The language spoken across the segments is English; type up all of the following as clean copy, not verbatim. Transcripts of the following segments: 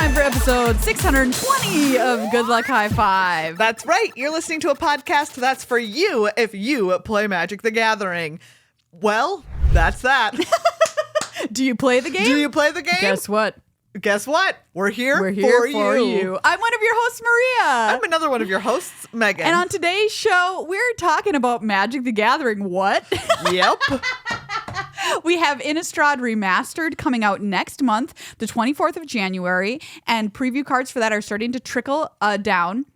time for episode 620 of Good Luck High Five. That's right. You're listening to a podcast that's for you if you play Magic the Gathering. Well, that's that. Do you play the game? Do you play the game? Guess what? Guess what? We're here, for you. I'm one of your hosts, Maria. I'm another one of your hosts, Megan. And on today's show, we're talking about Magic the Gathering. What? Yep. We have Innistrad Remastered coming out next month, the 24th of January, and preview cards for that are starting to trickle down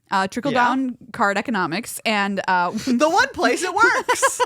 card economics, and the one place it works.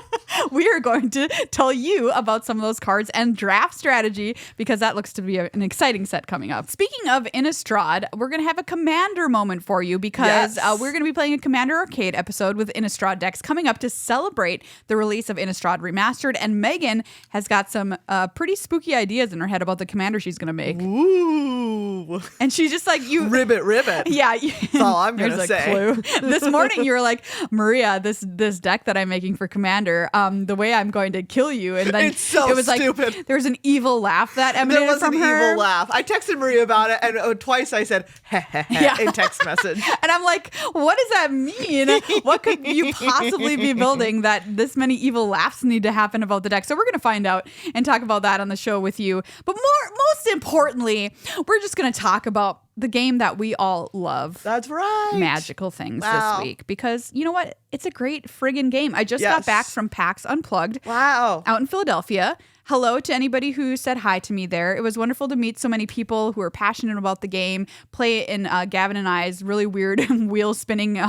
We are going to tell you about some of those cards and draft strategy, because that looks to be an exciting set coming up. Speaking of Innistrad, we're going to have a Commander moment for you, because we're going to be playing a Commander Arcade episode with Innistrad decks coming up to celebrate the release of Innistrad Remastered, and Meghan has got some pretty spooky ideas in her head about the Commander she's going to make. Ooh. And she's just like, you... Ribbit. Yeah. That's all I'm going to say. Clue. This morning you were like, Maria, this deck that I'm making for Commander, the way I'm going to kill you, and then it's so it was stupid. Like there was an evil laugh that emanated from her. There was an evil laugh. I texted Maria about it, and twice I said in text message. And I'm like, what does that mean? What could you possibly be building that this many evil laughs need to happen about the deck? So we're going to find out and talk about that on the show with you. But most importantly, we're just going to talk about the game that we all love. That's right. Magical things this week. Because you know what? It's a great friggin' game. I just got back from PAX Unplugged. Wow. Out in Philadelphia. Hello to anybody who said hi to me there. It was wonderful to meet so many people who are passionate about the game, play in Gavin and I's really weird wheel spinning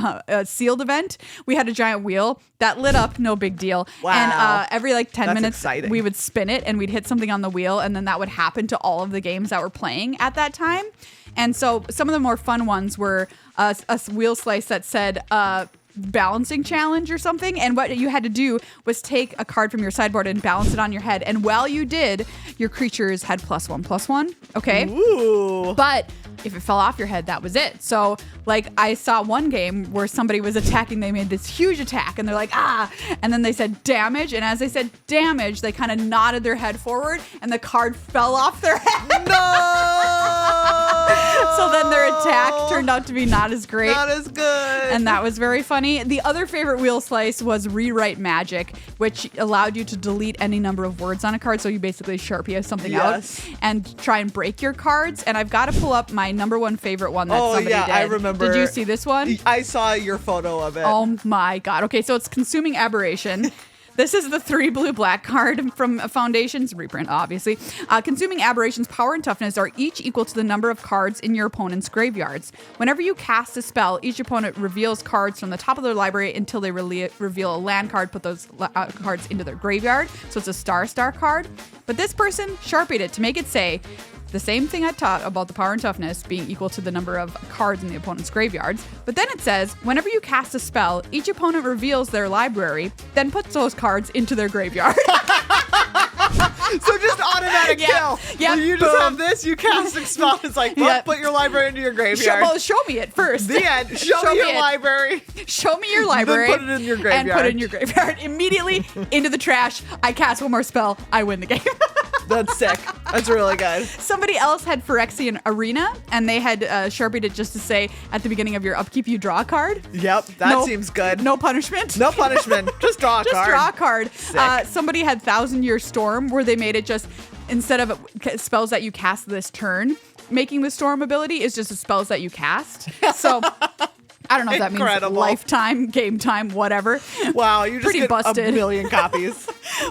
sealed event. We had a giant wheel that lit up, no big deal. Wow. And every 10 That's minutes, exciting. we would spin it and we'd hit something on the wheel, and then that would happen to all of the games that were playing at that time. And so some of the more fun ones were a wheel slice that said balancing challenge or something, and what you had to do was take a card from your sideboard and balance it on your head, and while you did, your creatures had +1/+1. Okay. Ooh. But if it fell off your head, that was it. So I saw one game where somebody was attacking, they made this huge attack, and they're like, and then they said damage, and as they said damage, they kind of nodded their head forward, and the card fell off their head. No. So then their attack turned out to be not as great. Not as good. And that was very funny. The other favorite wheel slice was Rewrite Magic, which allowed you to delete any number of words on a card. So you basically Sharpie something out and try and break your cards. And I've got to pull up my number one favorite one that somebody did. I remember. Did you see this one? I saw your photo of it. Oh my God. Okay, so it's Consuming Aberration. This is the 3 blue-black card from Foundations, reprint, obviously. Consuming Aberration's power and toughness are each equal to the number of cards in your opponent's graveyards. Whenever you cast a spell, each opponent reveals cards from the top of their library until they reveal a land card, put those cards into their graveyard. So it's a star card. But this person sharpied it to make it say the same thing I taught about the power and toughness being equal to the number of cards in the opponent's graveyards. But then it says, whenever you cast a spell, each opponent reveals their library, then puts those cards into their graveyard. So just automatic kill. Yeah. You just have this, you cast a spell. It's like, put your library into your graveyard. Show me it first. The end. Show me your library. Show me your library. Then put it in your graveyard. And put it in your graveyard. Immediately into the trash. I cast one more spell. I win the game. That's sick. That's really good. Somebody else had Phyrexian Arena, and they had sharpied it just to say at the beginning of your upkeep you draw a card. Yep, that seems good. No punishment. No punishment. Just draw a card. Just draw a card. Somebody had Thousand Year Storm, where they made it just, instead of spells that you cast this turn, making the storm ability is just the spells that you cast. So I don't know if that means lifetime, game time, whatever. Wow, you just pretty get busted. a million copies.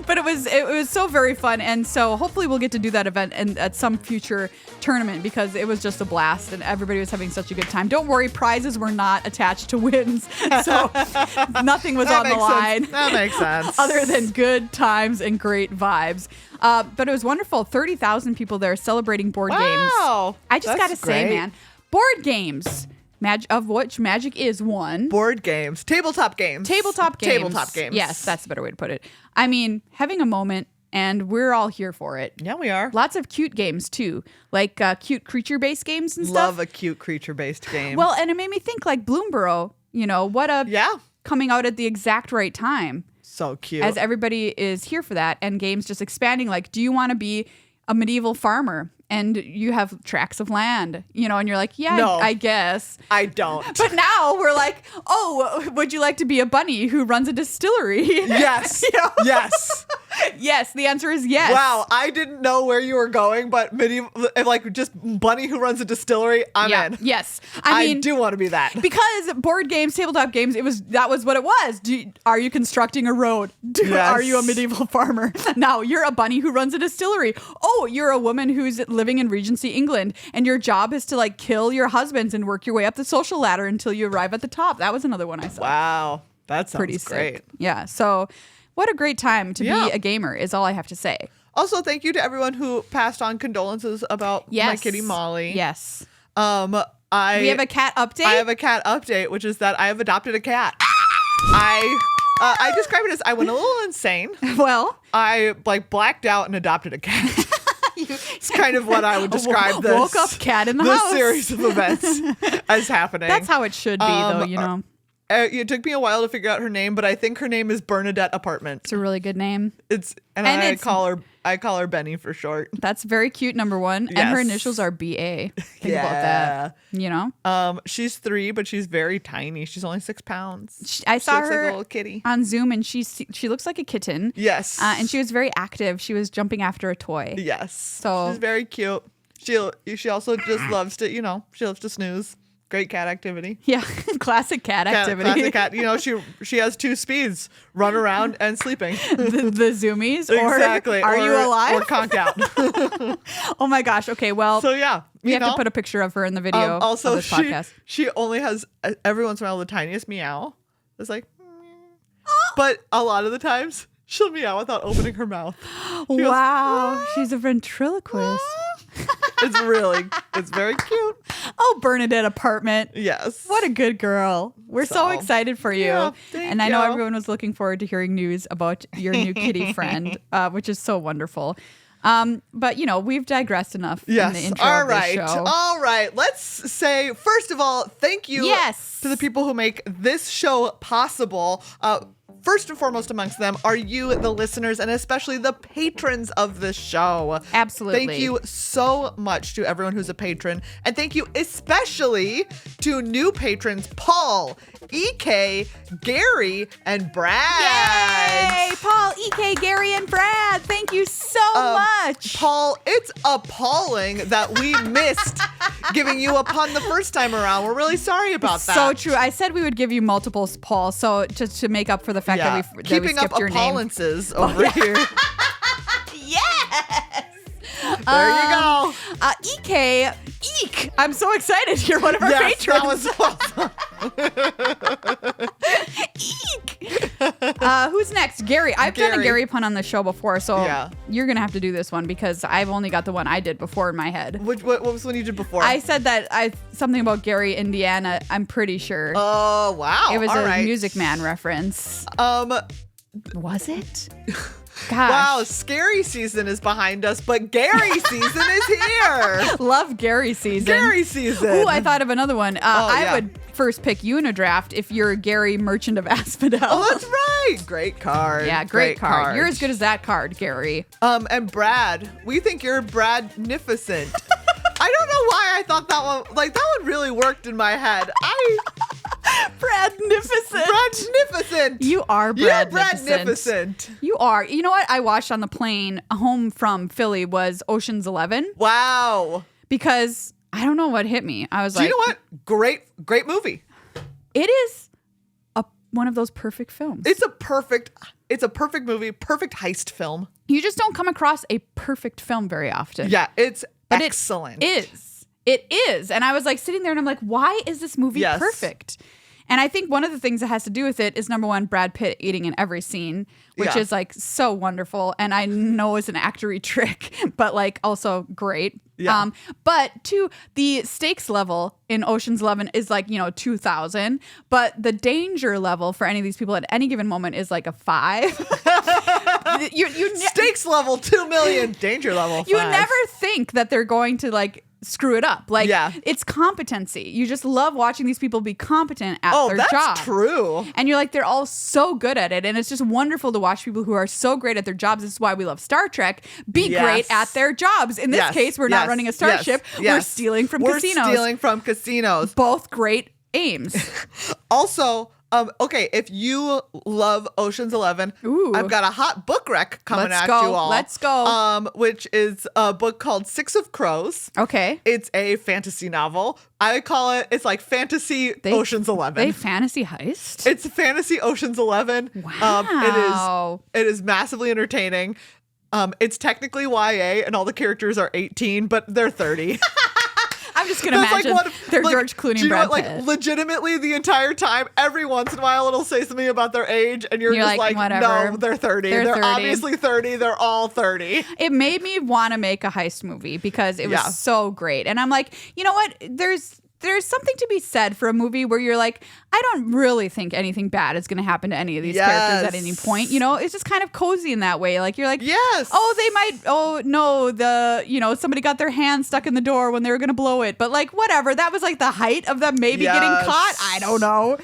But it was so very fun, and so hopefully we'll get to do that event at some future tournament, because it was just a blast and everybody was having such a good time. Don't worry, prizes were not attached to wins, so nothing was on the line. That makes sense. Other than good times and great vibes. But it was wonderful. 30,000 people there celebrating board games. Wow, I just got to say, man, board games. Of which Magic is one. Board games. Tabletop games. Tabletop games. Tabletop games. Yes, that's a better way to put it. I mean, having a moment, and we're all here for it. Yeah, we are. Lots of cute games, too. Like cute creature-based games and stuff. Love a cute creature-based game. Well, and it made me think, like, Bloomborough, coming out at the exact right time. So cute. As everybody is here for that, and games just expanding. Like, do you want to be a medieval farmer and you have tracts of land, you know, and you're like, yeah, No. I guess. I don't. But now we're like, oh, would you like to be a bunny who runs a distillery? Yes. You know? Yes. Yes, the answer is yes. Wow, I didn't know where you were going, but like just bunny who runs a distillery, I'm in. Yes. I mean, do want to be that. because board games, tabletop games, that was what it was. Are you constructing a road? Yes. Are you a medieval farmer? Now you're a bunny who runs a distillery. Oh, you're a woman who's living in Regency, England, and your job is to like kill your husbands and work your way up the social ladder until you arrive at the top. That was another one I saw. Wow, that sounds Pretty great. sick. Yeah. So, what a great time to be a gamer is all I have to say. Also, thank you to everyone who passed on condolences about my Yes. kitty Molly. Yes. We We have a cat update. I have a cat update, which is that I have adopted a cat. I describe it as I went a little insane. Well, I like blacked out and adopted a cat. It's kind of what I would describe this. Woke up cat in the this house. series of events as happening. That's how it should be, though, you know. It took me a while to figure out her name, but I think her name is Bernadette Apartment. It's a really good name. I call her Benny for short. That's very cute, number one. And her initials are BA. Think about that. You know? She's 3, but she's very tiny. She's only 6 pounds. I saw looks like her a little kitty. on Zoom, and she looks like a kitten. Yes. And she was very active. She was jumping after a toy. Yes. So she's very cute. She also just loves to, she loves to snooze. Great cat activity. Yeah, classic cat activity. Classic cat. You know, she has 2 speeds: run around and sleeping. the zoomies. Exactly. Are you alive? Or conked out. Oh my gosh. Okay. Well, So yeah, we have to put a picture of her in the video also, of this podcast. she only has every once in a while the tiniest meow. It's like, but a lot of the times she'll meow without opening her mouth. She goes, Wow, she's a ventriloquist. It's very cute. Oh, Bernadette Apartment. Yes. What a good girl. We're so excited for you. Yeah, thank and I know you. everyone was looking forward to hearing news about your new kitty friend, which is so wonderful. But, you know, we've digressed enough in the intro All of this right. show. All right. Let's say, first of all, thank you to the people who make this show possible. First and foremost amongst them are you, the listeners, and especially the patrons of this show. Absolutely. Thank you so much to everyone who's a patron. And thank you especially to new patrons, Paul, EK, Gary, and Brad. Yay! Paul, EK, Gary, and Brad. Thank you so much. Paul, it's appalling that we missed giving you a pun the first time around. We're really sorry about that. So true. I said we would give you multiples, Paul, so just to make up for the fact that we keeping up skipped your name. appalances over here. Yes! There you go. EK, Eek! I'm so excited. You're one of our patrons. That was awesome. Eek! Who's next? Gary. I've done a Gary pun on the show before, so you're going to have to do this one because I've only got the one I did before in my head. What was the one you did before? I said that something about Gary, Indiana, I'm pretty sure. Oh, wow. It was a Music Man reference. Was it? Gosh. Wow, scary season is behind us, but Gary season is here. Love Gary season. Gary season. Ooh, I thought of another one. I would first pick you in a draft if you're Gary, Merchant of Asphodel. Oh, that's right. Great card. Yeah, great card. You're as good as that card, Gary. And Brad, we think you're Bradnificent. I don't know why I thought that one really worked in my head. Bradnificent. Bradnificent. You are Bradnificent. You're Bradnificent. You are. You know what I watched on the plane home from Philly was Ocean's 11. Wow. Because I don't know what hit me. I was like, you know what? Great movie. It is one of those perfect films. It's a perfect movie, perfect heist film. You just don't come across a perfect film very often. Yeah, it's excellent. It is. And I was like sitting there and I'm like, why is this movie perfect? And I think one of the things that has to do with it is number one, Brad Pitt eating in every scene, which is like so wonderful. And I know it's an actory trick, but like also great. Yeah. But two, the stakes level in Ocean's 11 is like, 2,000, but the danger level for any of these people at any given moment is like a 5. Stakes level 2 million, danger level 5. You never think that they're going to like screw it up. Like, it's competency. You just love watching these people be competent at their job. Oh, that's true. And you're like, they're all so good at it. And it's just wonderful to watch people who are so great at their jobs. This is why we love Star Trek. Be great at their jobs. In this case, we're not running a starship. We're stealing from casinos. We're stealing from casinos. Both great aims. Also, okay, if you love Ocean's 11, I've got a hot book rec coming at you all. Let's go. Which is a book called Six of Crows. Okay. It's a fantasy novel. I call it, it's like fantasy Ocean's 11. They fantasy heist? It's fantasy Ocean's 11. Wow. It is massively entertaining. It's technically YA and all the characters are 18, but they're 30. I'm just going to imagine they're George Clooney and Brad Pitt. Like, legitimately, the entire time, every once in a while, it'll say something about their age, and you're just like, whatever. No, they're 30. They're 30. Obviously 30. They're all 30. It made me want to make a heist movie because it was so great. And I'm like, you know what? There's something to be said for a movie where you're like, I don't really think anything bad is going to happen to any of these characters at any point. You know, it's just kind of cozy in that way. Like, you're like, somebody got their hand stuck in the door when they were going to blow it. But like, whatever. That was like the height of them maybe getting caught. I don't know.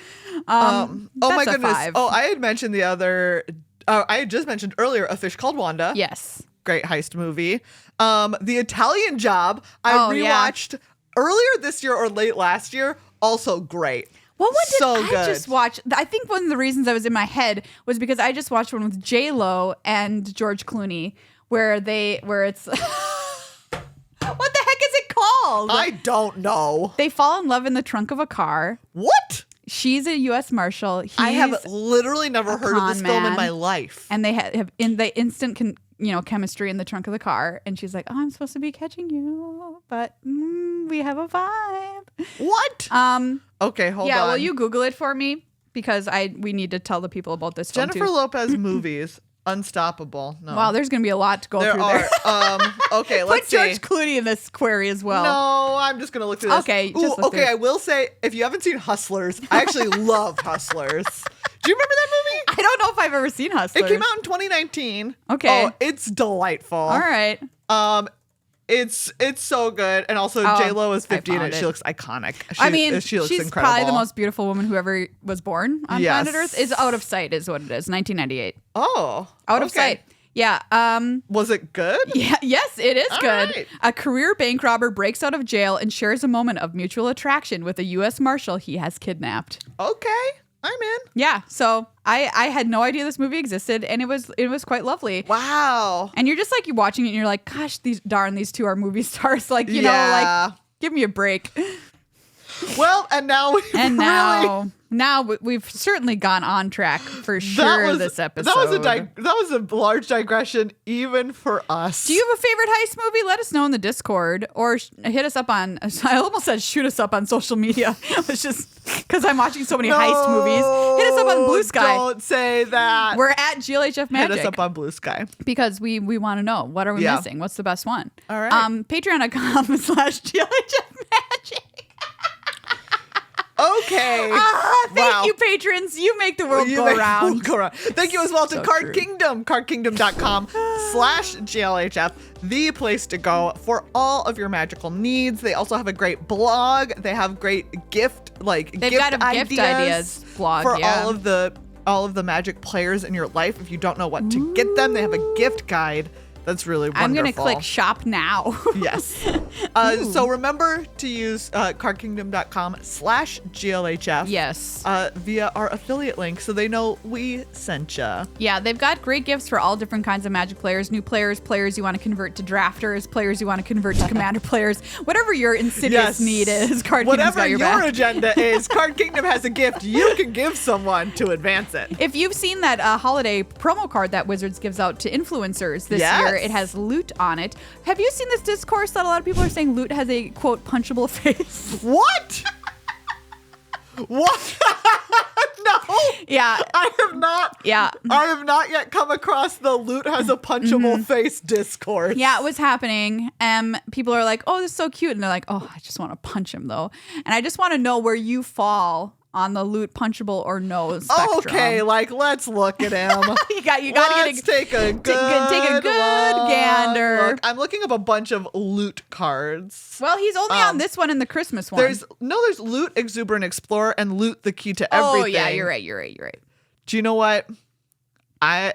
Oh my goodness. 5. Oh, I had mentioned I had just mentioned earlier A Fish Called Wanda. Yes. Great heist movie. The Italian Job, I rewatched earlier this year or late last year. Also great. What one did I just watch? I think one of the reasons I was in my head was because I just watched one with J-Lo and George Clooney where it's what the heck is it called? I don't know. They fall in love in the trunk of a car. What? She's a U.S. Marshal. I have literally never heard of this film in my life. And they have in the instant chemistry in the trunk of the car. And she's like, oh, I'm supposed to be catching you, but we have a vibe. What? Okay, hold on. Yeah, will you Google it for me? Because we need to tell the people about this film Jennifer Lopez movies. Unstoppable. No. Wow, there's going to be a lot to go through there. Okay, let's see. Put George Clooney in this query as well. No, I'm just going to look through this. Okay, just look through it. I will say, if you haven't seen Hustlers, I actually love Hustlers. Do you remember that movie? I don't know if I've ever seen Hustlers. It came out in 2019. Okay. Oh, it's delightful. All right. It's so good, and also J-Lo is 50 and she looks iconic. She looks she's incredible. Probably the most beautiful woman who ever was born on planet Earth. Is Out of Sight is what it is. 1998. Oh, Out of Sight. Yeah. Was it good? Yeah. Yes, it is good. Right. A career bank robber breaks out of jail and shares a moment of mutual attraction with a U.S. Marshal he has kidnapped. Okay. I'm in. Yeah, so I had no idea this movie existed, and it was quite lovely. Wow. And you're just like, you're watching it, and you're like, gosh, these two are movie stars. Like, you know, like, give me a break. Well, and now now we've certainly gone on track for sure this episode. That was a large digression even for us. Do you have a favorite heist movie? Let us know in the Discord or hit us up on, I almost said shoot us up on social media. It's just because I'm watching so many heist movies. Hit us up on Blue Sky. Don't say that. We're at GLHF Magic. Hit us up on Blue Sky. Because we want to know, what are we missing? What's the best one? All right. Patreon.com/GLHF Magic. Okay. Thank you, patrons. You make the world go around. Thank you as well to Card Kingdom. CardKingdom.com/GLHF. The place to go for all of your magical needs. They also have a great blog. They have great gift ideas blog for all of the magic players in your life. If you don't know what to get them, they have a gift guide. That's really wonderful. I'm going to click shop now. Yes. So remember to use cardkingdom.com/GLHF. Yes. Via our affiliate link so they know we sent you. Yeah, they've got great gifts for all different kinds of Magic players. New players, players you want to convert to drafters, players you want to convert to commander players. Whatever your insidious need is, Card Kingdom's got your back. Whatever your agenda is, Card Kingdom has a gift you can give someone to advance it. If you've seen that holiday promo card that Wizards gives out to influencers this year, it has loot on it. Have you seen this discourse that a lot of people are saying loot has a, quote, punchable face? What? What? No. Yeah. I have not. Yeah. I have not yet come across the loot has a punchable face discourse. Yeah, it was happening. People are like, oh, this is so cute. And they're like, oh, I just want to punch him, though. And I just want to know where you fall on the loot punchable or no spectrum. Okay, like let's look at him. you got to take a good gander. Look. I'm looking up a bunch of loot cards. Well, he's only on this one and the Christmas one. There's Loot Exuberant Explorer and Loot the Key to Everything. Oh yeah, you're right. Do you know what? I'm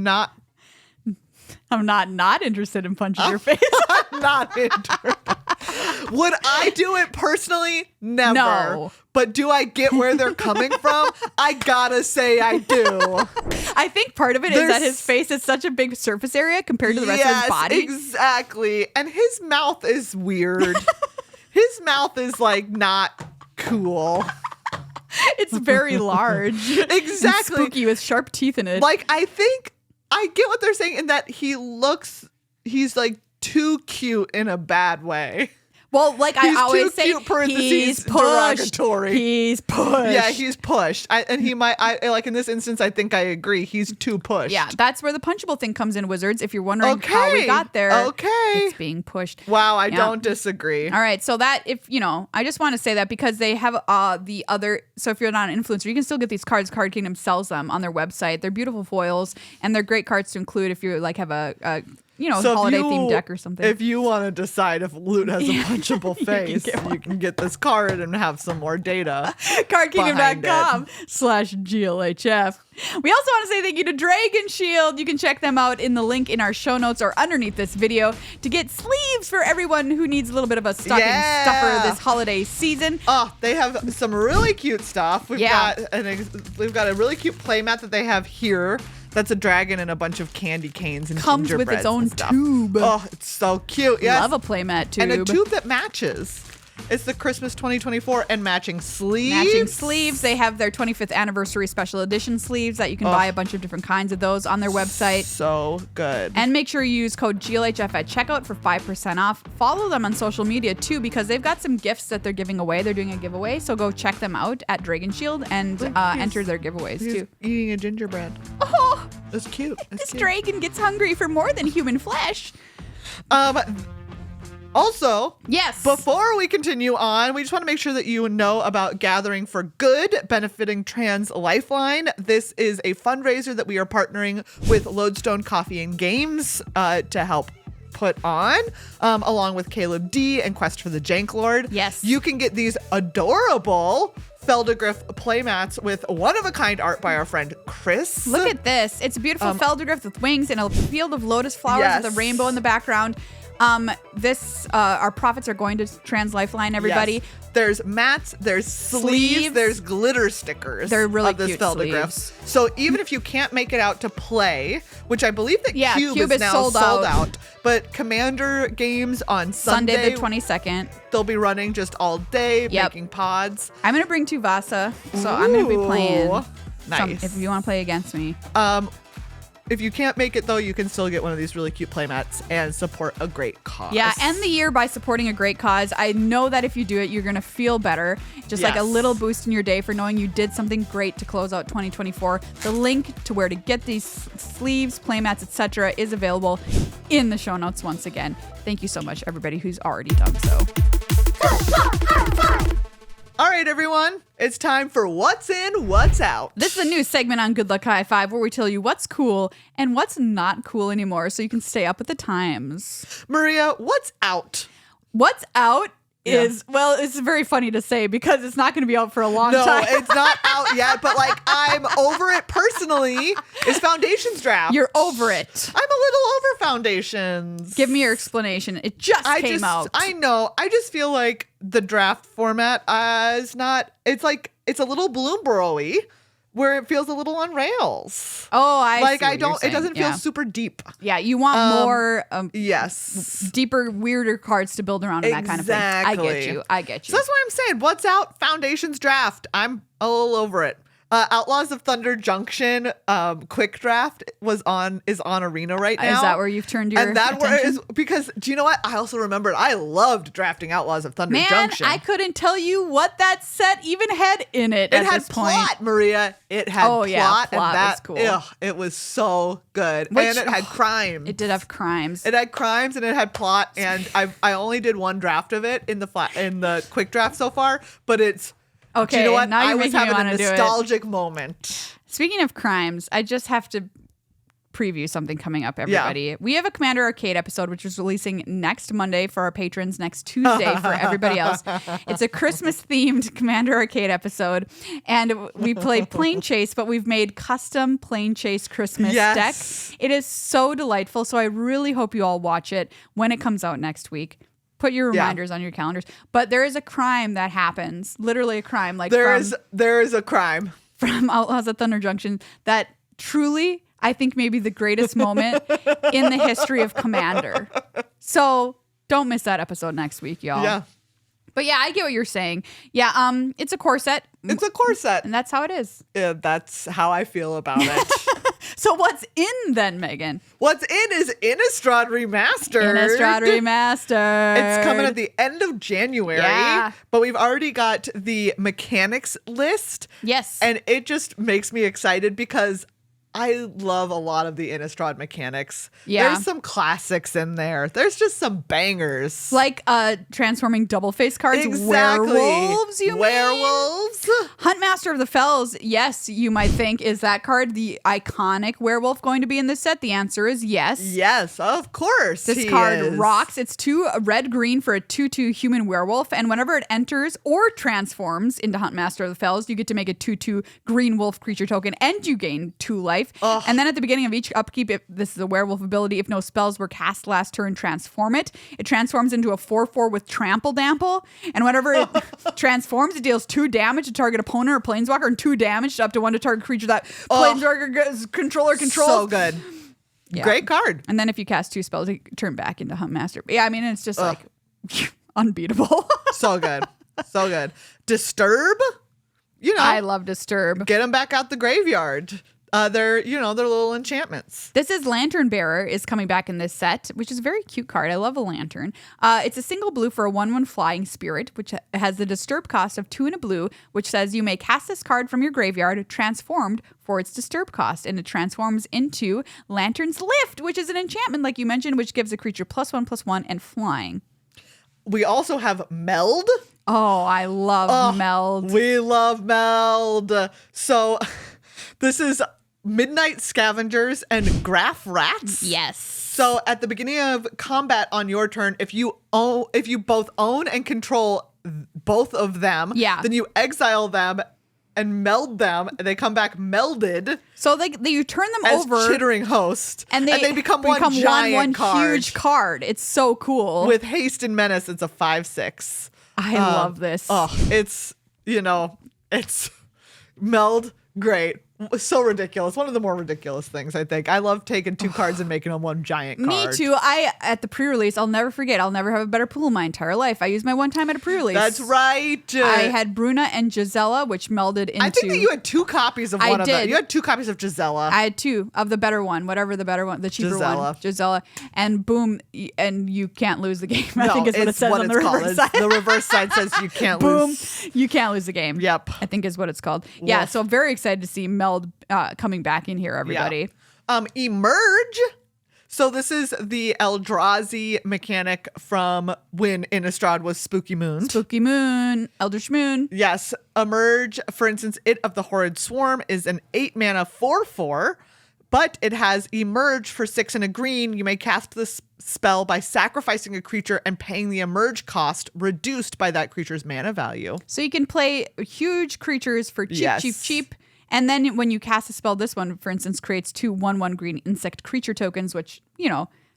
not interested in punching your face. I'm not interested. Would I do it personally? Never. No. But do I get where they're coming from? I gotta say I do. I think part of it is that his face is such a big surface area compared to the rest of his body. Exactly. And his mouth is weird. His mouth is like not cool. It's very large. Exactly. And spooky with sharp teeth in it. Like, I think I get what they're saying in that he's like too cute in a bad way. Well, like I always say, he's derogatory. He's pushed. Yeah, he's pushed. Like in this instance, I think I agree. He's too pushed. Yeah, that's where the punchable thing comes in, Wizards. If you're wondering how we got there, it's being pushed. Wow, I don't disagree. All right, so that I just want to say that because they have the other. So if you're not an influencer, you can still get these cards. Card Kingdom sells them on their website. They're beautiful foils and they're great cards to include if you like have a holiday themed deck or something. If you want to decide if Loot has a punchable face, you can get this card and have some more data. Cardkingdom.com/GLHF. We also want to say thank you to Dragon Shield. You can check them out in the link in our show notes or underneath this video to get sleeves for everyone who needs a little bit of a stocking stuffer this holiday season. Oh, they have some really cute stuff. We've got a really cute playmat that they have here. That's a dragon and a bunch of candy canes and comes with its own tube. Oh, it's so cute. Yes. Love a playmat tube. And a tube that matches. It's the Christmas 2024 and matching sleeves. Matching sleeves. They have their 25th anniversary special edition sleeves that you can buy a bunch of different kinds of those on their website. So good. And make sure you use code GLHF at checkout for 5% off. Follow them on social media too because they've got some gifts that they're giving away. They're doing a giveaway. So go check them out at Dragon Shield and enter their giveaways too. Eating a gingerbread. Oh, that's cute. This dragon gets hungry for more than human flesh. Also, yes. Before we continue on, we just want to make sure that you know about Gathering for Good, benefiting Trans Lifeline. This is a fundraiser that we are partnering with Lodestone Coffee and Games to help put on, along with Caleb D and Quest for the Jank Lord. Yes. You can get these adorable Feldegriff playmats with one-of-a-kind art by our friend Chris. Look at this. It's a beautiful Feldegriff with wings and a field of lotus flowers with a rainbow in the background. Our profits are going to Trans Lifeline, everybody. Yes. There's mats, there's sleeves, there's glitter stickers. They're really of this cute Feldegriff. sleeves. So even if you can't make it out to play, which I believe that Cube is now sold out. But Commander games on Sunday the 22nd. They'll be running just all day, making pods. I'm going to bring Tuvasa, so I'm going to be playing. Nice. If you want to play against me. If you can't make it, though, you can still get one of these really cute playmats and support a great cause. Yeah, end the year by supporting a great cause. I know that if you do it, you're going to feel better. Just like a little boost in your day for knowing you did something great to close out 2024. The link to where to get these sleeves, playmats, etc. is available in the show notes once again. Thank you so much, everybody who's already done so. All right, everyone. It's time for What's In, What's Out. This is a new segment on Good Luck High Five where we tell you what's cool and what's not cool anymore so you can stay up with the times. Maria, what's out? What's out is, well, it's very funny to say because it's not going to be out for a long time. No, it's not out yet, but like I'm over it personally. It's Foundations draft. You're over it. I'm a little over Foundations. Give me your explanation. It just came out. I know. I just feel like the draft format is not, it's like, it's a little Bloomburrow-y where it feels a little on rails. Oh, it doesn't feel super deep. Yeah, you want more deeper, weirder cards to build around and that kind of thing. I get you. So that's why I'm saying, what's out? Foundations draft. I'm a little over it. Outlaws of Thunder Junction quick draft is on Arena right now. Is that where you've turned your attention? Because do you know what? I also remembered I loved drafting Outlaws of Thunder Junction. I couldn't tell you what that set even had in it. It had plot, Maria. It had plot, and that was cool. It was so good. And it had crimes. It did have crimes. It had crimes and it had plot. And I only did one draft of it in the quick draft so far, but it's. Okay, do you know what? now you're I was making me having wanna a do it. nostalgic moment. Speaking of crimes, I just have to preview something coming up, everybody. Yeah. We have a Commander Arcade episode, which is releasing next Monday for our patrons, next Tuesday for everybody else. It's a Christmas-themed Commander Arcade episode, and we play Plane Chase, but we've made custom Plane Chase Christmas decks. It is so delightful, so I really hope you all watch it when it comes out next week. Put your reminders on your calendars. But there is a crime that happens. Literally a crime. There is a crime from Outlaws at Thunder Junction that truly, I think, may be the greatest moment in the history of Commander. So don't miss that episode next week, y'all. Yeah. But yeah, I get what you're saying. Yeah, it's a core set. It's a core set. And that's how it is. Yeah, that's how I feel about it. So what's in then, Megan? What's in is Innistrad Remastered. Innistrad Remastered. It's coming at the end of January. Yeah. But we've already got the mechanics list. Yes. And it just makes me excited because I love a lot of the Innistrad mechanics. Yeah. There's some classics in there. There's just some bangers. Like transforming double face cards. Exactly. Werewolves, you mean? Werewolves. Huntmaster of the Fells, yes, you might think, is that card the iconic werewolf going to be in this set? The answer is yes. Yes, of course. This card rocks. It's 2 red-green for a 2/2 human werewolf, and whenever it enters or transforms into Huntmaster of the Fells, you get to make a 2/2 green wolf creature token, and you gain 2 life. Ugh. And then at the beginning of each upkeep, if this is a werewolf ability, if no spells were cast last turn, transform it. It transforms into a 4/4 with Trample Dample, and whenever it transforms, it deals 2 damage to target opponent or planeswalker, and 2 damage up to 1 to target creature that planeswalker controller controls. So good. Yeah. Great card. And then if you cast 2 spells, you turn back into Huntmaster. Yeah, I mean, it's just like unbeatable. So good. So good. Disturb? You know. I love Disturb. Get them back out the graveyard. They're little enchantments. This is Lantern Bearer is coming back in this set, which is a very cute card. I love a lantern. It's a single blue for a 1/1 flying spirit, which has the disturb cost of 2 and a blue, which says you may cast this card from your graveyard transformed for its disturb cost. And it transforms into Lantern's Lift, which is an enchantment, like you mentioned, which gives a creature +1/+1 and flying. We also have Meld. Oh, I love Meld. We love Meld. So this is Midnight Scavengers and Graph Rats. Yes. So at the beginning of combat on your turn, if you both own and control both of them, then you exile them and meld them, and they come back melded. So you turn them as over, Chittering Host, and they become one giant card. Huge card. It's so cool. With haste and menace, it's a 5/6. I love this. Oh, it's meld great. So ridiculous. One of the more ridiculous things, I think. I love taking 2 cards and making them one giant card. Me too. At the pre-release, I'll never forget. I'll never have a better pool in my entire life. I used my one time at a pre-release. That's right. I had Bruna and Gisela, which melded into... I think that you had 2 copies of one of them. You had 2 copies of Gisela. I had 2 of the better one, whatever the better one, the cheaper one. Gisela. And boom, and you can't lose the game. I think is what it says on the reverse side. The reverse side says you can't lose. Boom, you can't lose the game. Yep. I think is what it's called. Yeah, so I'm very excited to see Meld coming back in here, everybody. Yeah. Emerge. So this is the Eldrazi mechanic from when Innistrad was Spooky Moon. Spooky Moon, Eldritch Moon. Yes. Emerge, for instance, It of the Horrid Swarm is an 8 mana 4/4, but it has Emerge for 6 and a green. You may cast this spell by sacrificing a creature and paying the Emerge cost reduced by that creature's mana value. So you can play huge creatures for cheap. And then when you cast a spell, this one, for instance, creates 2 1/1 green insect creature tokens, which,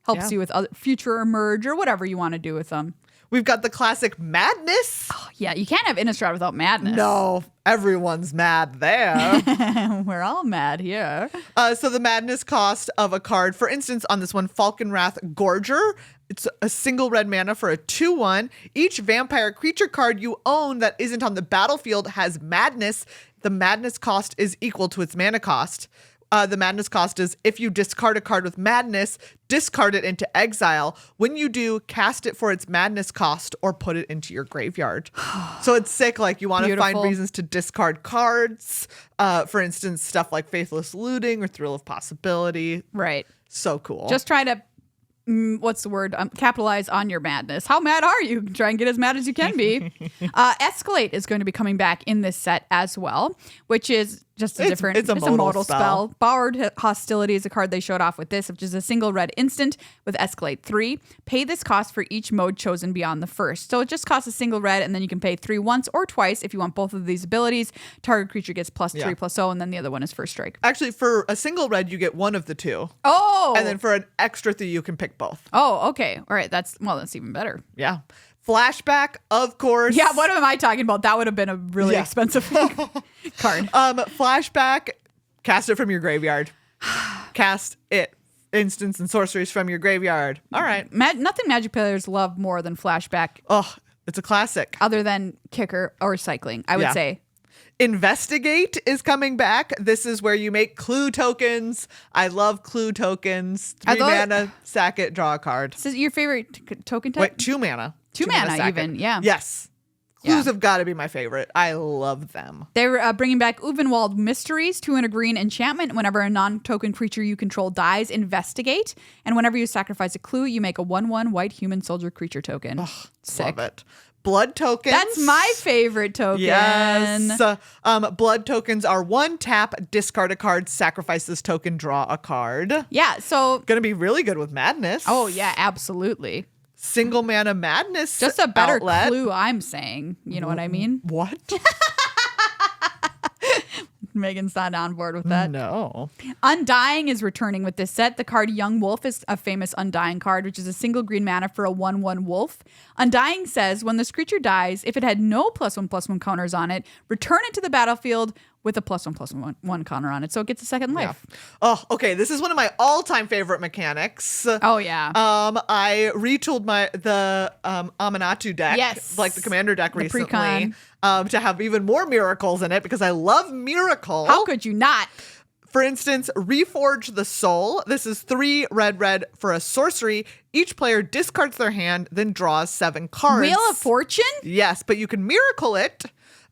helps you with other future Emerge or whatever you want to do with them. We've got the classic Madness. Oh, yeah, you can't have Innistrad without Madness. No, everyone's mad there. We're all mad here. So the Madness cost of a card, for instance, on this one, Falconwrath Gorger, it's a single red mana for a 2/1. Each vampire creature card you own that isn't on the battlefield has Madness. the madness cost is equal to its mana cost. The madness cost is if you discard a card with madness, discard it into exile. When you do, cast it for its madness cost or put it into your graveyard. So it's sick. Like you want to find reasons to discard cards. For instance, stuff like Faithless Looting or Thrill of Possibility. Right. So cool. Just try to, what's the word? Capitalize on your madness. How mad are you? Try and get as mad as you can be. Escalate is going to be coming back in this set as well, which is just a different. It's a modal spell. Borrowed Hostility is a card they showed off with this, which is a single red instant with Escalate 3. Pay this cost for each mode chosen beyond the first. So it just costs a single red, and then you can pay 3 once or twice if you want both of these abilities. Target creature gets +3/+0, and then the other one is first strike. Actually, for a single red, you get one of the two. Oh! And then for an extra 3, you can pick both. Oh, okay. All right. That's even better. Yeah. Flashback, of course. Yeah, what am I talking about? That would have been a really expensive card. Flashback, cast it from your graveyard. Cast it. Instants and sorceries from your graveyard. All right. Nothing Magic players love more than Flashback. Oh, it's a classic. Other than Kicker or Cycling, I would say. Investigate is coming back. This is where you make clue tokens. I love clue tokens. 3 mana, sack it, draw a card. This is your favorite token type? Wait, 2 mana. 2 mana even, yeah. Yes. Clues have got to be my favorite. I love them. They're bringing back Uvenwald Mysteries, 2 and a green enchantment. Whenever a non-token creature you control dies, investigate. And whenever you sacrifice a clue, you make a 1/1 white human soldier creature token. Oh, sick. Love it. Blood tokens. That's my favorite token. Yes. Blood tokens are 1 tap, discard a card, sacrifice this token, draw a card. Yeah, so. Gonna be really good with madness. Oh, yeah, absolutely. Single mana madness. Just a better outlet. clue, I'm saying. You know what I mean? What? Megan's not on board with that. No. Undying is returning with this set. The card Young Wolf is a famous Undying card, which is a single green mana for a 1/1 wolf. Undying says when this creature dies, if it had no +1/+1 counters on it, return it to the battlefield with a +1/+1 counter on it. So it gets a second life. Yeah. Oh, okay. This is one of my all-time favorite mechanics. Oh, yeah. I retooled the Amanatu deck, like the commander deck recently, to have even more miracles in it because I love miracle. How could you not? For instance, Reforge the Soul. This is 3 red for a sorcery. Each player discards their hand, then draws 7 cards. Wheel of Fortune? Yes, but you can miracle it.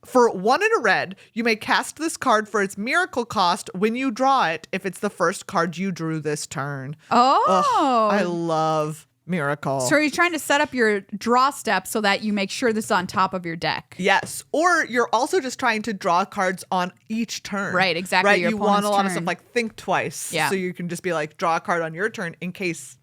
For 1 and a red, you may cast this card for its miracle cost when you draw it if it's the first card you drew this turn. Oh. Ugh, I love miracle. So you're trying to set up your draw step so that you make sure this is on top of your deck. Yes. Or you're also just trying to draw cards on each turn. Right, exactly. Right, your you want a lot of turn. stuff like think twice. Yeah. So you can just be like, draw a card on your turn in case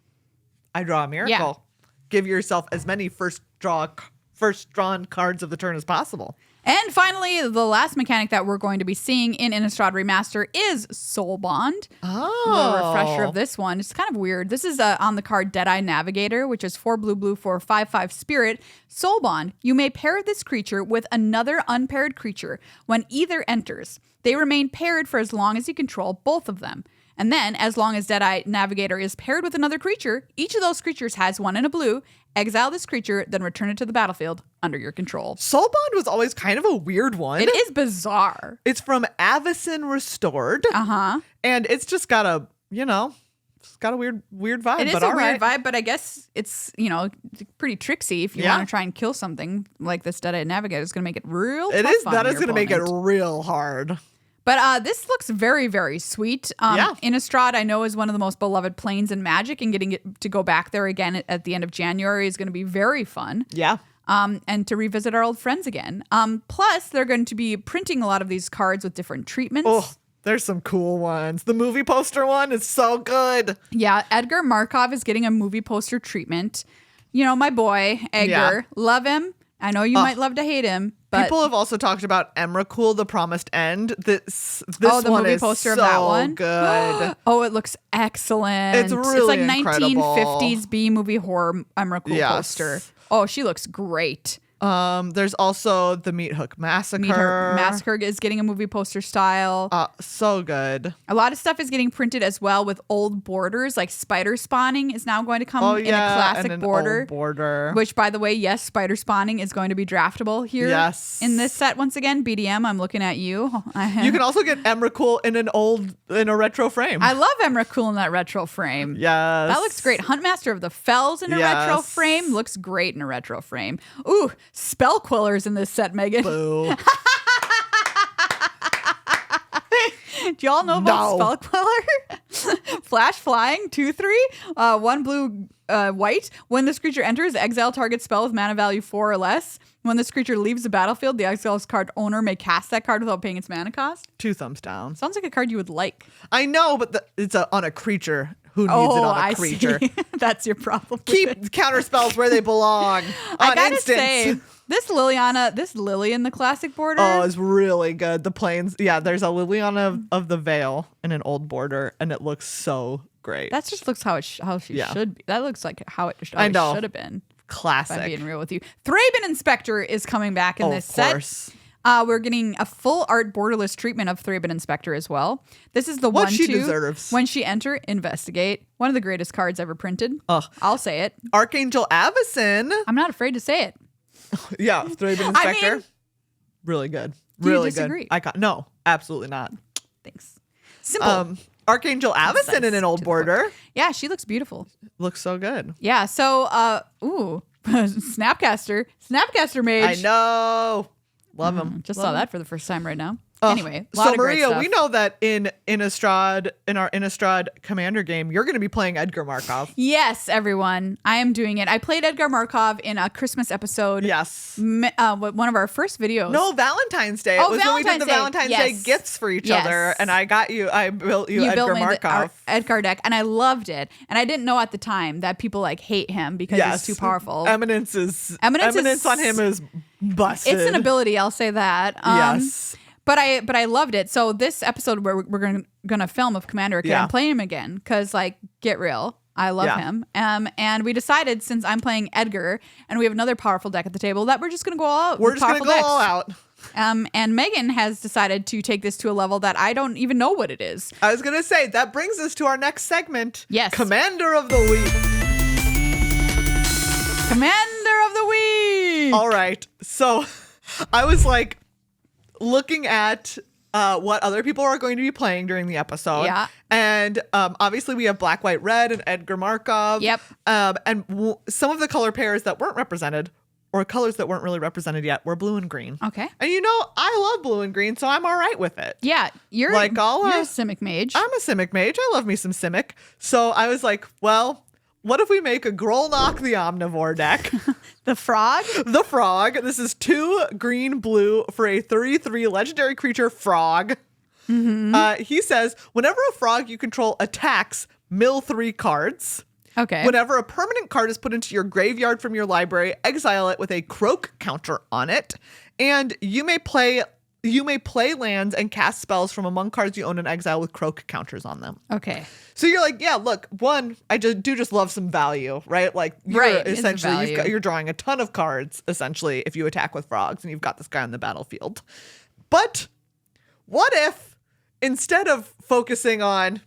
I draw a miracle. Yeah. Give yourself as many first drawn cards of the turn as possible. And finally, the last mechanic that we're going to be seeing in Innistrad Remaster is Soul Bond. Oh. A little refresher of this one. It's kind of weird. This is on the card Deadeye Navigator, which is 4 blue for a 5/5 spirit. Soul Bond. You may pair this creature with another unpaired creature. When either enters, they remain paired for as long as you control both of them. And then, as long as Deadeye Navigator is paired with another creature, each of those creatures has 1 and a blue. Exile this creature, then return it to the battlefield under your control. Soul Bond was always kind of a weird one. It is bizarre. It's from Avacyn Restored. Uh-huh. And it's just got a, it's got a weird vibe. It is a weird vibe, but I guess it's, pretty tricksy if you want to try and kill something like this Deadeye Navigator. It's going to make it real tough on that is your going to make it opponent. real hard. But this looks very, very sweet. Innistrad, I know, is one of the most beloved planes in Magic, and getting it to go back there again at the end of January is going to be very fun. Yeah. And to revisit our old friends again. Plus, they're going to be printing a lot of these cards with different treatments. Oh, there's some cool ones. The movie poster one is so good. Yeah, Edgar Markov is getting a movie poster treatment. My boy, Edgar. Love him. I know you might love to hate him. But people have also talked about Emrakul, The Promised End. This the one movie is poster so of that one? good. Oh, it looks excellent. It's really like incredible. 1950s B movie horror Emrakul poster. Oh, she looks great. There's also the Meat Hook Massacre. Meat Hook Massacre is getting a movie poster style. So good. A lot of stuff is getting printed as well with old borders, like spider spawning is now going to come in a classic and border. Old border. Which, by the way, yes, spider spawning is going to be draftable here. Yes. In this set once again. BDM, I'm looking at you. You can also get Emrakul in a retro frame. I love Emrakul in that retro frame. Yes. That looks great. Huntmaster of the Fells in a retro frame. Looks great in a retro frame. Ooh, Spell Quillers in this set, Megan. Boo. Do y'all know about Spell Queller? Flash flying, 2/3, 1 blue, white. When this creature enters, exile target spell with mana value 4 or less. When this creature leaves the battlefield, the exile's card owner may cast that card without paying its mana cost. 2 thumbs down. Sounds like a card you would like. I know, but it's on a creature. Who needs it on a creature? See. That's your problem. Keep counter spells where they belong. I gotta say, this Lily in the classic border. Oh, is really good. The plains. Yeah, there's a Liliana of the Veil in an old border, and it looks so great. That just looks how she should be. That looks like how it should have been. Classic. If I'm being real with you. Thraben Inspector is coming back in this set. Of course. We're getting a full art borderless treatment of Thraben Inspector as well. This is the what 1/2. She deserves. When she enter, investigate. One of the greatest cards ever printed. I'll say it. Archangel Avacyn. I'm not afraid to say it. Yeah, Thraben Inspector. I mean, really good. Do really you disagree? Good. No, absolutely not. Thanks. Simple. Archangel Avacyn in an old border. Yeah, she looks beautiful. Looks so good. Yeah, so Snapcaster Mage. I know. Love him. Saw that for the first time right now. Anyway, so Maria, we know that in our Innistrad Commander game, you're going to be playing Edgar Markov. Yes, everyone, I am doing it. I played Edgar Markov in a Christmas episode. Yes, one of our first videos. No, Valentine's Day. It was when we did the Valentine's Day gifts for each other, and I built you Edgar Markov Edgar deck, and I loved it. And I didn't know at the time that people hate him because he's too powerful. Eminence on him is busted. It's an ability, I'll say that. Yes. But I loved it. So this episode where we're gonna film of Commander again, I'm playing him again because get real, I love him. And we decided since I'm playing Edgar and we have another powerful deck at the table that we're just gonna go all out. We're just gonna go all out. And Megan has decided to take this to a level that I don't even know what it is. I was gonna say that brings us to our next segment. Yes, Commander of the Week. Commander of the Week. All right, so I was looking at what other people are going to be playing during the episode. Yeah. And obviously we have Black, White, Red and Edgar Markov. Yep. And some of the color pairs that weren't represented or colors that weren't really represented yet were blue and green. Okay. And I love blue and green, so I'm all right with it. Yeah. You're a Simic Mage. I'm a Simic Mage. I love me some Simic. So I was like, well, what if we make a Grolnok the Omnivore deck? The Frog? The Frog. This is 2 green blue for a 3/3 legendary creature frog. Mm-hmm. He says, whenever a frog you control attacks, mill 3 cards. Okay. Whenever a permanent card is put into your graveyard from your library, exile it with a croak counter on it. And you may play lands and cast spells from among cards you own in exile with croak counters on them. Okay. So you're like, yeah, look, I just love some value, right? Essentially, you're drawing a ton of cards, essentially, if you attack with frogs and you've got this guy on the battlefield. But what if instead of focusing on,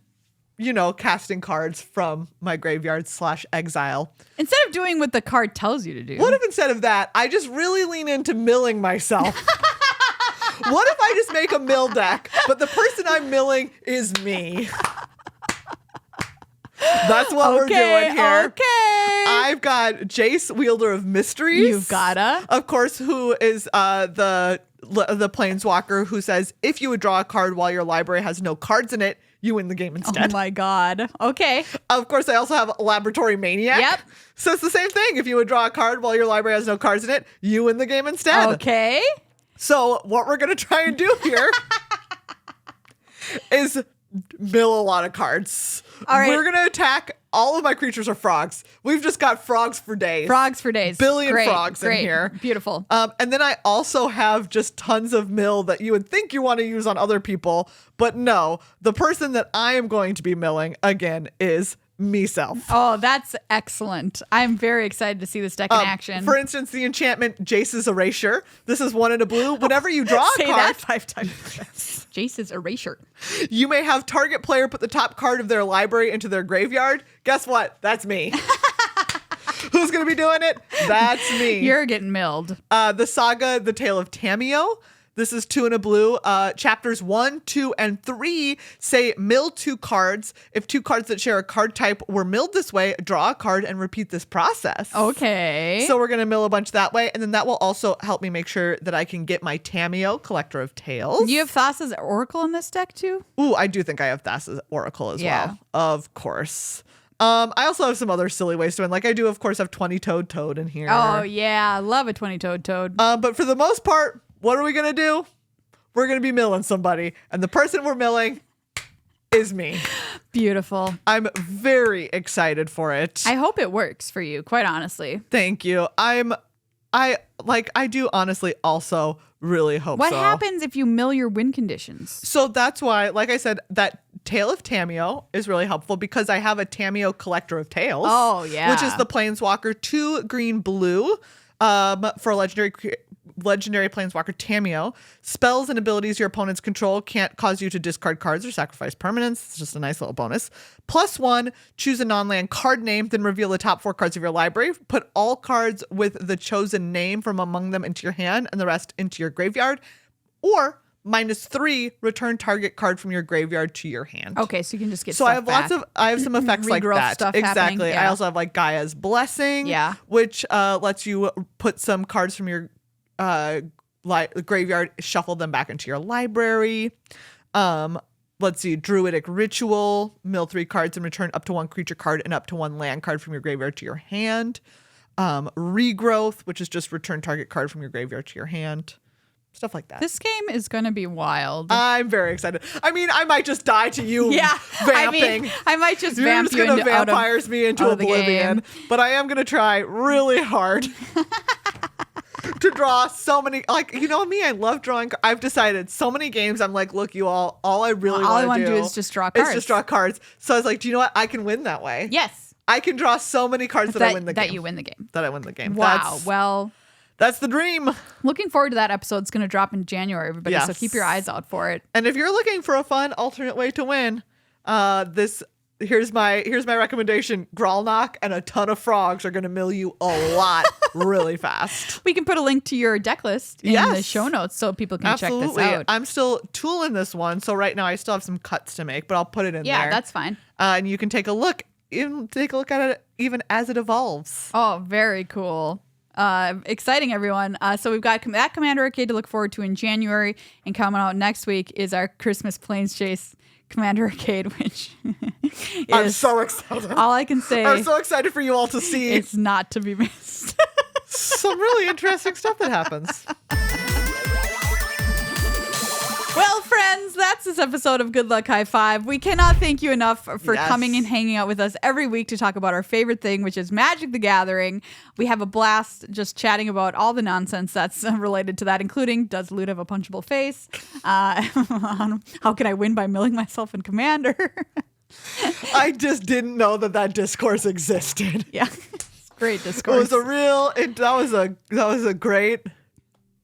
casting cards from my graveyard / exile. Instead of doing what the card tells you to do. What if instead of that, I just really lean into milling myself? What if I just make a mill deck, but the person I'm milling is me? That's what we're doing here. Okay. I've got Jace, Wielder of Mysteries. You've gotta. Of course, who is the Planeswalker who says, if you would draw a card while your library has no cards in it, you win the game instead. Oh my God. Okay. Of course, I also have Laboratory Maniac. Yep. So it's the same thing. If you would draw a card while your library has no cards in it, you win the game instead. Okay. So what we're going to try and do here is mill a lot of cards. All right. We're going to attack. All of my creatures are frogs. We've just got frogs for days. Billion frogs in here. Beautiful. And then I also have just tons of mill that you would think you want to use on other people. But no, the person that I am going to be milling, again, is meself. Oh, that's excellent. I'm very excited to see this deck in action. For instance, the enchantment Jace's Erasure. This is 1 and a blue. Whenever you draw a Say card, that 5 times. Jace's Erasure. You may have target player put the top card of their library into their graveyard. Guess what? That's me. Who's going to be doing it? That's me. You're getting milled. The Saga, The Tale of Tameo. This is 2 and a blue. Chapters 1, 2, and 3 say mill 2 cards. If 2 cards that share a card type were milled this way, draw a card and repeat this process. Okay. So we're going to mill a bunch that way. And then that will also help me make sure that I can get my Tameo, Collector of Tales. Do you have Thassa's Oracle in this deck too? Ooh, I do think I have Thassa's Oracle as well. Of course. I also have some other silly ways to win. Like I do, of course, have 20-toed Toad in here. Oh, yeah. Love a 20-toed Toad. But for the most part, what are we going to do? We're going to be milling somebody. And the person we're milling is me. Beautiful. I'm very excited for it. I hope it works for you, quite honestly. Thank you. I do honestly also really hope What so. happens if you mill your win conditions? So that's why, like I said, that Tale of Tameo is really helpful because I have a Tameo Collector of Tales. Oh, yeah. Which is the Planeswalker 2 green blue for legendary Planeswalker Tameo. Spells and abilities your opponents control can't cause you to discard cards or sacrifice permanents. It's just a nice little bonus. +1, choose a non-land card name, then reveal the top 4 cards of your library. Put all cards with the chosen name from among them into your hand and the rest into your graveyard. Or -3, return target card from your graveyard to your hand. Okay, so you can just get So stuff I have back. I have some effects like Regrowth that. stuff Exactly. happening, yeah. I also have like Gaia's Blessing, which lets you put some cards from your graveyard, shuffle them back into your library. Let's see, Druidic Ritual, mill 3 cards and return up to 1 creature card and up to 1 land card from your graveyard to your hand. Regrowth, which is just return target card from your graveyard to your hand. Stuff like that. This game is going to be wild. I'm very excited. I mean, I might just die to you vamping. I might just You're vamp just you gonna into out vampires of, me into out of the oblivion. game. But I am going to try really hard to draw so many. Like, you know me, I love drawing. I've decided so many games. I'm like, look, you all I really want to do is just draw cards. It's just draw cards. So I was like, do you know what? I can win that way. Yes. I can draw so many cards that I win the game. That you win the game. That I win the game. Wow. That's the dream. Looking forward to that episode. It's going to drop in January, everybody. Yes. So keep your eyes out for it. And if you're looking for a fun alternate way to win, here's my recommendation. Gralnock and a ton of frogs are going to mill you a lot really fast. We can put a link to your deck list in the show notes so people can check this out. I'm still tooling this one, so right now I still have some cuts to make, but I'll put it in there. Yeah, that's fine. And you can take a look at it even as it evolves. Oh, very cool. Exciting, everyone. So we've got that Commander Arcade to look forward to in January, and coming out next week is our Christmas Planes Chase Commander Arcade, which I'm so excited. All I can say, I'm so excited for you all to see. It's not to be missed. Some really interesting stuff that happens. Well, friends, that's this episode of Good Luck High Five. We cannot thank you enough for coming and hanging out with us every week to talk about our favorite thing, which is Magic the Gathering. We have a blast just chatting about all the nonsense that's related to that, including, does Loot have a punchable face? How can I win by milling myself in Commander? I just didn't know that discourse existed. Yeah, it's great discourse. It was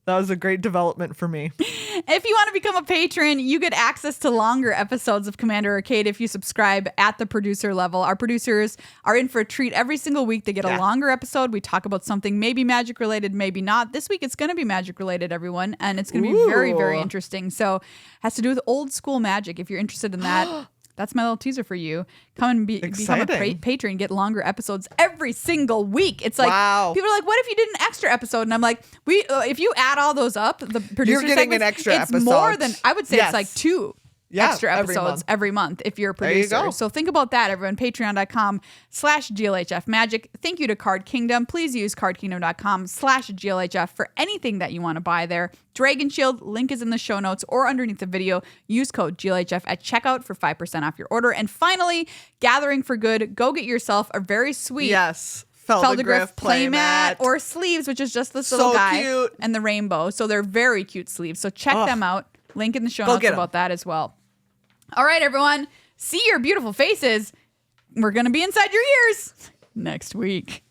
that was a great development for me. If you want to become a patron, you get access to longer episodes of Commander Arcade if you subscribe at the producer level. Our producers are in for a treat every single week. They get a longer episode. We talk about something maybe magic related, maybe not. This week it's going to be magic related, everyone, and it's going to be very, very interesting. So it has to do with old school magic. If you're interested in that, that's my little teaser for you. Come and become a patron, get longer episodes every single week. It's like, people are like, what if you did an extra episode? And I'm like, if you add all those up, the producer you're getting an extra episode. It's more than, I would say it's like 2 extra episodes every month if you're a producer. There you go. So think about that, everyone. Patreon.com/GLHF Magic. Thank you to Card Kingdom. Please use cardkingdom.com/GLHF for anything that you want to buy there. Dragon Shield, link is in the show notes or underneath the video. Use code GLHF at checkout for 5% off your order. And finally, Gathering for Good. Go get yourself a very sweet Feldergriff playmat or sleeves, which is just this little guy cute. And the rainbow. So they're very cute sleeves. So check them out. Link in the show notes about that as well. All right, everyone. See your beautiful faces we're going to be inside your ears next week.